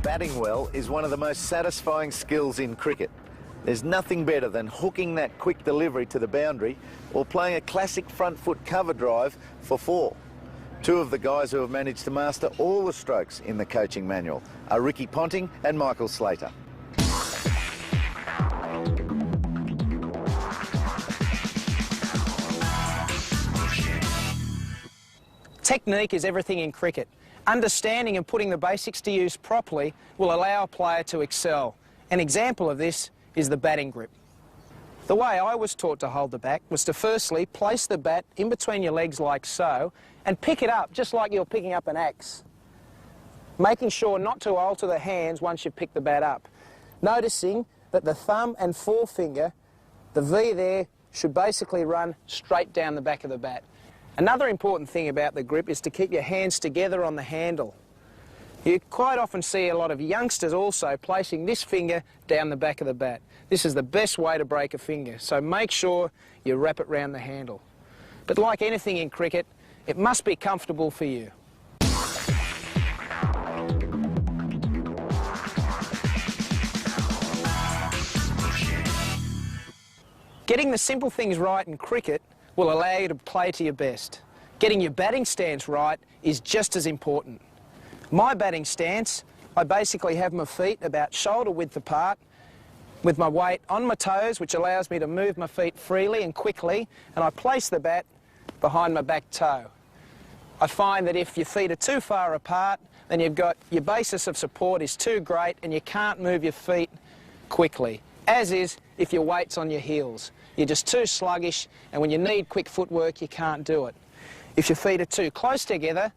batting well is one of the most satisfying skills in cricket. There's nothing better than hooking that quick delivery to the boundary or playing a classic front foot cover drive for 4. Two of the guys who have managed to master all the strokes in the coaching manual are Ricky Ponting and Michael Slater. Technique is everything in cricket. Understanding and putting the basics to use properly will allow a player to excel. An example of this is the batting grip. The way I was taught to hold the bat was to firstly place the bat in between your legs like so and pick it up just like you're picking up an axe, making sure not to alter the hands once you pick the bat up. Noticing that the thumb and forefinger, the V there, should basically run straight down the back of the bat. Another important thing about the grip is to keep your hands together on the handle. You quite often see a lot of youngsters also placing this finger down the back of the bat. This is the best way to break a finger, so make sure you wrap it round the handle. But like anything in cricket, it must be comfortable for you. Getting the simple things right in cricket will allow you to play to your best. Getting your batting stance right is just as important. My batting stance, I basically have my feet about shoulder width apart with my weight on my toes, which allows me to move my feet freely and quickly, and I place the bat behind my back toe. I find that if your feet are too far apart, then you've got your basis of support is too great and you can't move your feet quickly, as is if your weight's on your heels. You're just too sluggish, and when you need quick footwork, you can't do it. If your feet are too close together,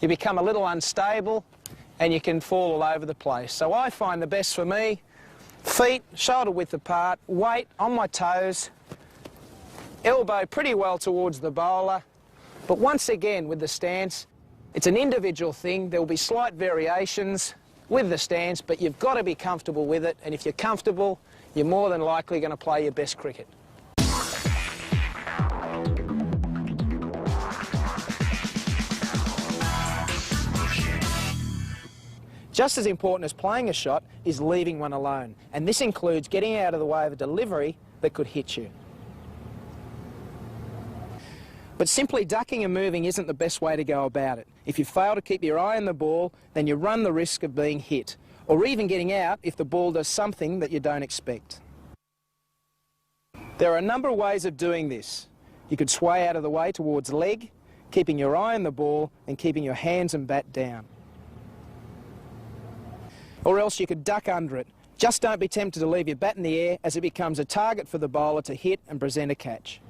you become a little unstable and you can fall all over the place. So I find the best for me, feet shoulder width apart, weight on my toes, elbow pretty well towards the bowler. But once again, with the stance, it's an individual thing. There will be slight variations with the stance, but you've got to be comfortable with it, and if you're comfortable, you're more than likely going to play your best cricket. Just as important as playing a shot is leaving one alone, and this includes getting out of the way of a delivery that could hit you. But simply ducking and moving isn't the best way to go about it. If you fail to keep your eye on the ball, then you run the risk of being hit, or even getting out if the ball does something that you don't expect. There are a number of ways of doing this. You could sway out of the way towards leg, keeping your eye on the ball and keeping your hands and bat down. Or else you could duck under it. Just don't be tempted to leave your bat in the air, as it becomes a target for the bowler to hit and present a catch.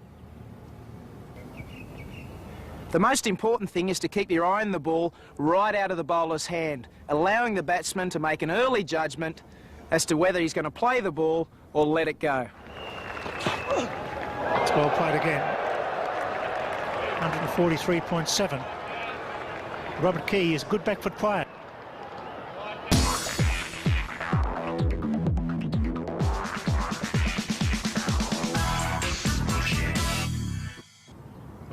The most important thing is to keep your eye on the ball right out of the bowler's hand, allowing the batsman to make an early judgment as to whether he's going to play the ball or let it go. It's well played again. 143.7. Robert Key is a good back foot player.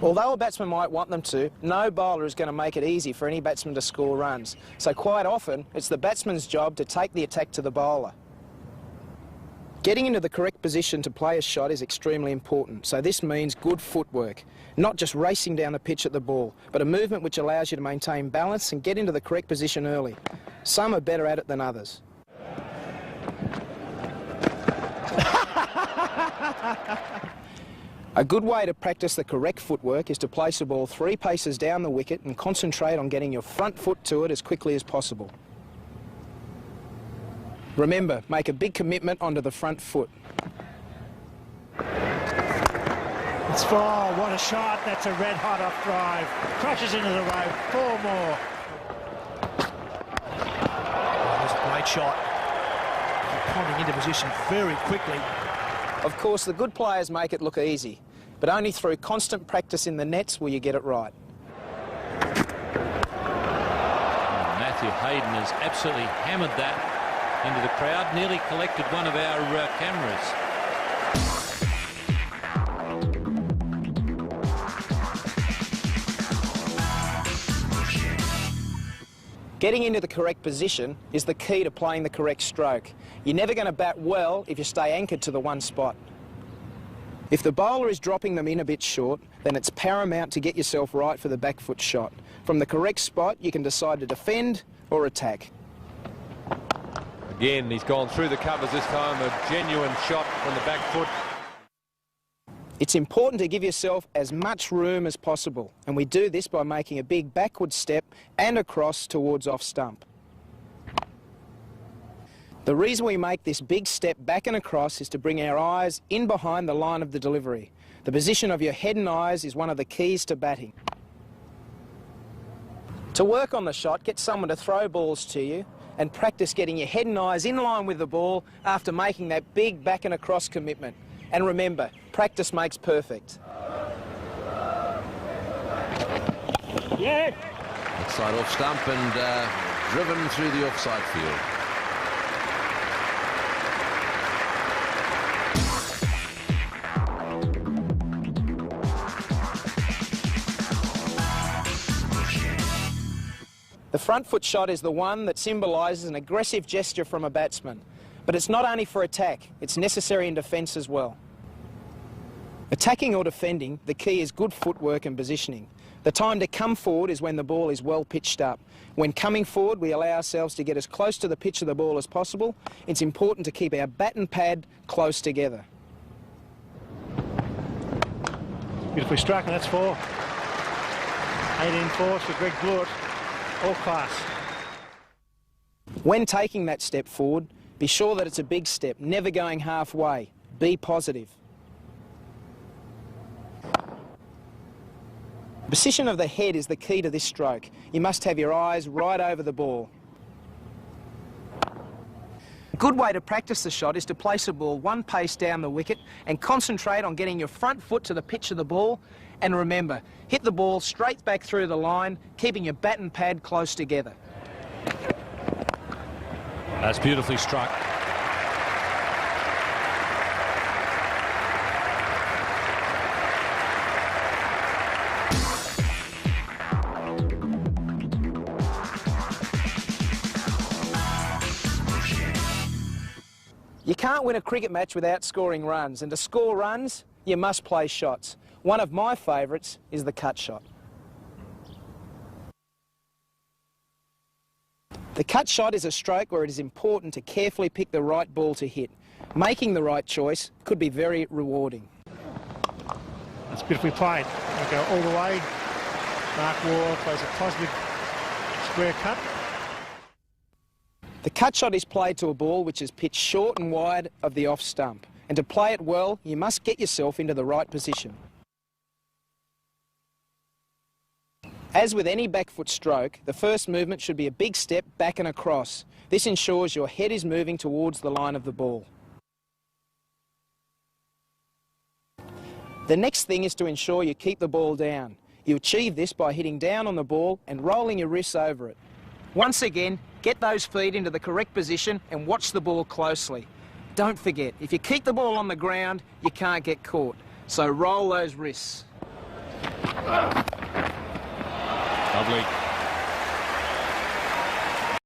Although a batsman might want them to, no bowler is going to make it easy for any batsman to score runs. So quite often, it's the batsman's job to take the attack to the bowler. Getting into the correct position to play a shot is extremely important, so this means good footwork. Not just racing down the pitch at the ball, but a movement which allows you to maintain balance and get into the correct position early. Some are better at it than others. A good way to practice the correct footwork is to place the ball 3 paces down the wicket and concentrate on getting your front foot to it as quickly as possible. Remember, make a big commitment onto the front foot. It's 4. What a shot. That's a red-hot off drive. Crashes into the rope. 4 more. That was a great shot. Popping into position very quickly. Of course, the good players make it look easy, but only through constant practice in the nets will you get it right. Matthew Hayden has absolutely hammered that into the crowd, nearly collected one of our cameras. Getting into the correct position is the key to playing the correct stroke. You're never going to bat well if you stay anchored to the one spot. If the bowler is dropping them in a bit short, then it's paramount to get yourself right for the back foot shot. From the correct spot, you can decide to defend or attack. Again, he's gone through the covers this time, a genuine shot from the back foot. It's important to give yourself as much room as possible, and we do this by making a big backward step and across towards off stump. The reason we make this big step back and across is to bring our eyes in behind the line of the delivery. The position of your head and eyes is one of the keys to batting. To work on the shot, get someone to throw balls to you and practice getting your head and eyes in line with the ball after making that big back and across commitment. And remember, practice makes perfect. Yeah. Outside off stump and driven through the offside field. The front foot shot is the one that symbolises an aggressive gesture from a batsman. But it's not only for attack, it's necessary in defence as well. Attacking or defending, the key is good footwork and positioning. The time to come forward is when the ball is well pitched up. When coming forward, we allow ourselves to get as close to the pitch of the ball as possible. It's important to keep our bat and pad close together. Beautifully struck, and that's 4. 18 fours for Greg Blewett. All class. When taking that step forward, be sure that it's a big step, never going halfway. Be positive. The position of the head is the key to this stroke. You must have your eyes right over the ball. A good way to practice the shot is to place a ball one pace down the wicket and concentrate on getting your front foot to the pitch of the ball. And remember, hit the ball straight back through the line, keeping your bat and pad close together. That's beautifully struck. You can't win a cricket match without scoring runs, and to score runs, you must play shots. One of my favourites is the cut shot. The cut shot is a stroke where it is important to carefully pick the right ball to hit. Making the right choice could be very rewarding. That's beautifully played. They go all the way. Mark Ward plays a positive square cut. The cut shot is played to a ball which is pitched short and wide of the off stump. And to play it well, you must get yourself into the right position. As with any back foot stroke, the first movement should be a big step back and across. This ensures your head is moving towards the line of the ball. The next thing is to ensure you keep the ball down. You achieve this by hitting down on the ball and rolling your wrists over it. Once again, get those feet into the correct position and watch the ball closely. Don't forget, if you keep the ball on the ground, you can't get caught. So roll those wrists. Lovely.